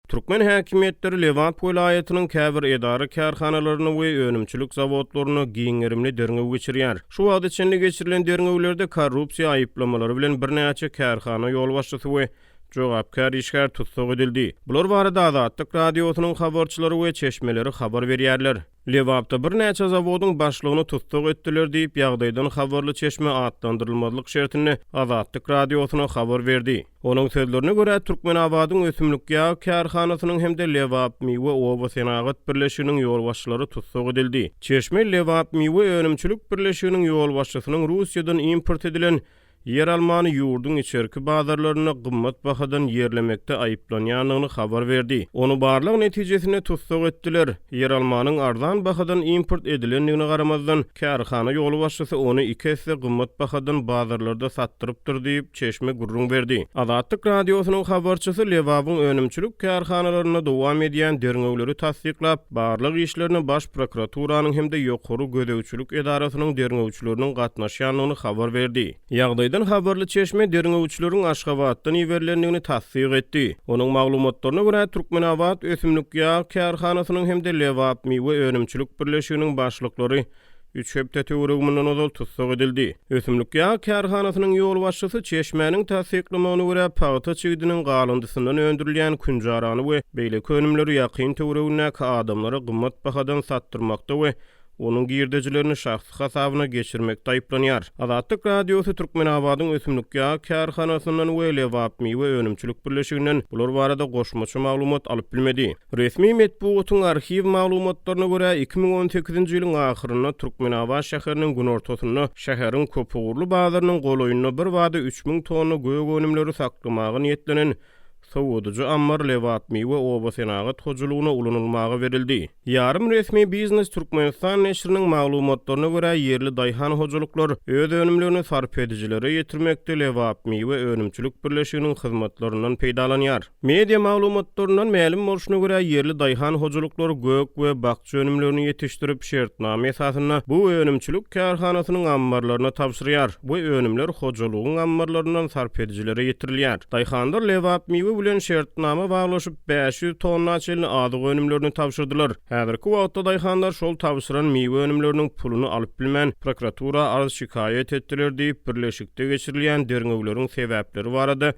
Türkmen Häkimiýetleri Lebap welaýatynyň käbir edara-kärhanalaryny we önümçilik zawodlaryny gerimli derňew geçirýär. Şu wagta çenli geçirilen derňewlerde korrupsiýa aýyplamalary bilen birnäçe kärhana ýolbaşçysy we jogapkär işgär tussag edildi. Bular barada Azatlyk Radiosynyň habarçylary we çeşmeleri habar berýärler. Lebapda birnäçe zawodyň başlygyny tussag etdiler diýip ýagdaýdan habarly çeşme atlandyrylmazlyk şertini Azatlyk Radiosyna habar berdi. Onuň sözlerine görä Türkmen awadyň ösümlik ýa kärhanasynyň hemde Lebap miwe oba senagat birleşiginiň ýolbaşçylary tussag edildi. Çeşme Lebap miwe önümçilik birleşiginiň ýolbaşçysynyň Russiýadan import edilen yer almany ýurdun içerki bazarlaryna gymmat bahadan yerlemekde aýyplanýanyny habar berdi. Onu barlyk netijesine tussag etdiler. Yer almanyň arzan bahadan import edilendigine garamazdan kärhana ýolbaşçysy onu 2 hisse gymmat bahadan bazarlarda satdyrypdyr diýip çeşme gurrun berdi. Azatlyk Radiosynyň habarçysy Lebabyň önümçilik kärhanalaryna dowam edýän derňewleri tasdiklap, barlyk işlerini baş prokuraturynyň hemde ýokary gödäwçilik edarasynyň derňewçileriniň gatnaşýanyny habar berdi. Ýagdaýdan habarly çeşme derňewçileriň Aşgabatdan iberlendigini tasdiq etdi. Onuň maglumatlaryna görä Türkmen awat ösümlik ýa kärhanasynyň hemde Lebap miwe önümçilik birleşiginiň başlyklary 3 hepde töweregiminden ozal tussag edildi. Ösümlik ýa kärhanasynyň ýolbaşçysy çeşmäniň tasdiklamagyna görä paýta çygdynyň galandysyndan öndürilýän künjarany we beýle önümleri ýakyn töweregine adamlara gymmat bahadan satdyrmakda we onun girdejilerini şahsy hasabyna geçirmekde aýyplanýar. Azatlyk Radiosy Türkmen awadyň ösümlik ýa kärhanasyndan we Lebap miwe önümçilik birleşiginden bular barada goşmaçy maglumat alyp bilmedi. Resmi medpuatyň arhiw maglumatlaryna görä 2018-nji ýylyň ahyryna Türkmen awa şäheriniň gün ortasyna şäheriň köpügürli bazarynyň goloýunyna bir wada 3000 tonna göýek önümleri saklamagy niýetlenen Sawodyjy ammar Lebap miwe oba senagat hojulugyna ulanylmagy verildi. Yarım resmi biznes Türkmenistan neşriniň maglumatlaryna görä yerli daýhan hojuluklar öz önümlerini sarp edijilere ýetirmekde Lebap miwe önümçilik birleşiginiň hyzmatlaryndan peýdalanýar. Media maglumatlarynyň ma'lum bolşuna görä yerli daýhan hojuluklar göök we bakçy önümlerini ýetişdirip şertname esasyna bu önümçilik kärhanasynyň ammarlaryna tapşyrýar. Bu önümler hojulugyň ammarlaryndan sarp edijilere ýetirilýär. Daýhandar Lebap miwe bilen şertname baglaşyp 500 tonna çelni adyk önümlerini tapşyrdylar. Häzirki wagtda daýhandar şol tapşyran miwe önümleriniň pulunu alyp bilmän prokuratura arz şikaýet etdiler diýip birleşikde geçirilen derňewleriň sebäpleri barada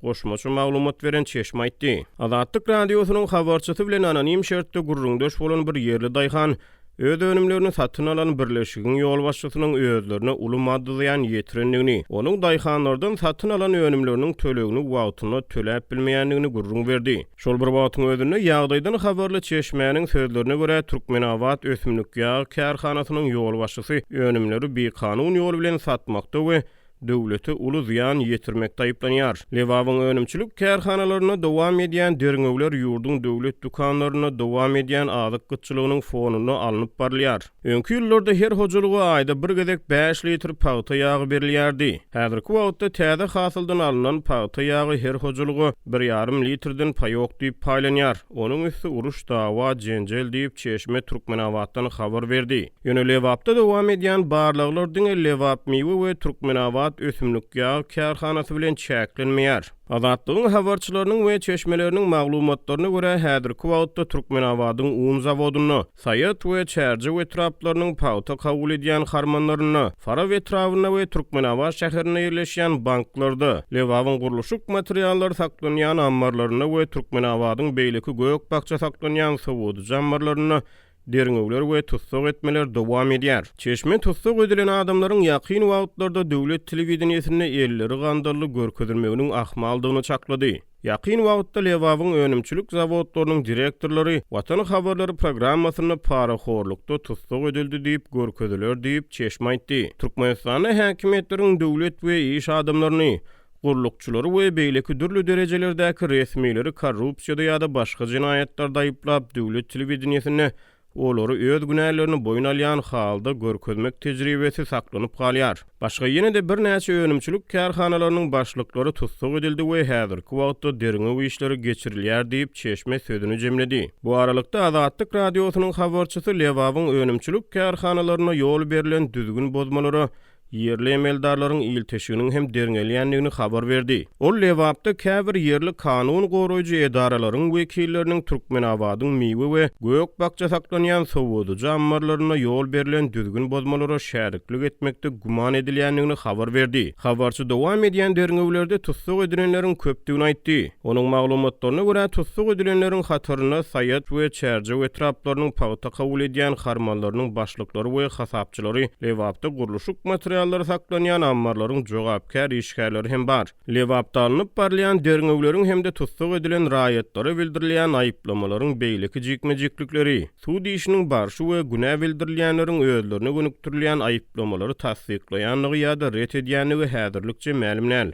goşmaçy maglumat beren çeşme aýtdy. Azatlyk Radiosynyň habarçysy bilen anonim şertde gurrundaş bolan bir yerli daýhan öz önümlerini satyn alan birleşigiň ýolbaşçysynyň özlerine uly maddaýan ýetirendigini, onuň daýhanlardan satyn alan önümleriniň tölegini wagtyna töläp bilmeýändigini gurrun berdi. Şol bir wagtyň özünde ýagdaýdan habarly çeşmäniň sözlerine görä Türkmen awat ösümlik ýa kärhanasynyň ýolbaşçysy önümleri bekanun ýol bilen satmakda we döwlete uly ziýan ýetirmekde aýyplanýar. Lebabyň önümçilik kärhanalaryna dowam edýän derňewler ýurdun döwlet dukanlaryna dowam edýän azyk gytçylygynyň fonuny alınıp barlýar. Öňkü ýyllarda her hojulugy aýda bir gezek 5 litr paýta ýagy berilýärdi. Häzirki wagtda täze hasyldan alynan paýta ýagy her hojulugy 1,5 litrden paýok diýip paýlanýar. Onuň üstü uruş, dawa, jenjel diýip çeşme Türkmen awatdan habar berdi. Ýöne Lebapda dowam edýän barlyklar diňe Lebap miwe we Türkmen awat ösümlik ýa kärhanasy bilen çäklenmeýär. Azatlygyň habarçylarynyň we çeşmeleriniň maglumatlaryna görä häzirki wagtda Türkmen awadyň un zawodyny, Saýat we Çärji we traplarynyň paýta kabul edýän harmanlaryny, Fara we Trawyna we Türkmen awa şäherine ýerleşýän banklarda, Lebabyň guruluşyk materiallary saklanýan ammarlaryny we Türkmen awadyň beýleki göök bakça saklanýan Sawodyjy ammarlaryny derňewler we tussag etmeler dowam edýär. Çeşme tussag edilen adamlaryň ýakyn wagtlarda döwlet telewizionyasine elleri gandarly görkezilmeginiň ahmaldygyny çaklady. Ýakyn wagtda Lebabyň önümçilik zawodlarynyň direktorlary Watan habarlary programmasyny paraxorlukda tussag edildi diýip görkeziler diýip çeşme aýtdy. Türkmenistanda häkimiýetleriň döwlet we iş adamlaryny gurulukçylary we beýleki dürli derejelerdäki resmileri korrupsiýada ýa-da başga jinaýatlarda aýyplap döwlet telewizionyasine olary öz günälerini boyun alýan halda görkezmek tejribesi saklanyp galýar. Başga ýene-de birnäçe önümçilik kärhanalarynyň başlyklary tussag edildi we häzirki wagtda derňew işleri geçirilýär diýip çeşme sözüni jemledi. Bu aralykda Azatlyk Radiosynyň habarçysy Lebabyň önümçilik kärhanalaryna ýol berilen düzgün bozmalary yerli emeldarlaryň ilteşiginiň hem derňelýänligini habar berdi. Ol Lebapda käbir yerli kanun goraýjy edaralaryň wekilleriniň Türkmen awadyň miwe we gök bakça saklanýan sowoduja ammarlaryna ýol berilen düzgün bozmalara şäriklik etmekde guman edilýänligini habar berdi. Habarçy dowam edýän derňewlerde tussag edilenleriň köpdigini aýtdy. Onuň maglumatlaryna görä tussag edilenleriň hataryna Sayat we Çerjew etraplarynyň pagta kabul edýän harmanlarynyň başlyklary we hasapçylary Lebapda guruluşyk materiallary saklanýan ammarlaryň jogapkär işgärleri hem bar. Lebapda alınıp barlayan derňewleriň hem de tussag edilen raýatlary bildirilýän aýyplamalaryň beýleki jikmejiklikleri, suw diýişiniň barşy we günä bildirilýänleriň özlerine gönükdirilýän aýyplamalary tasdiklaýanlygy ýa-da ret edýänligi häzirlikçe ma'lum näl.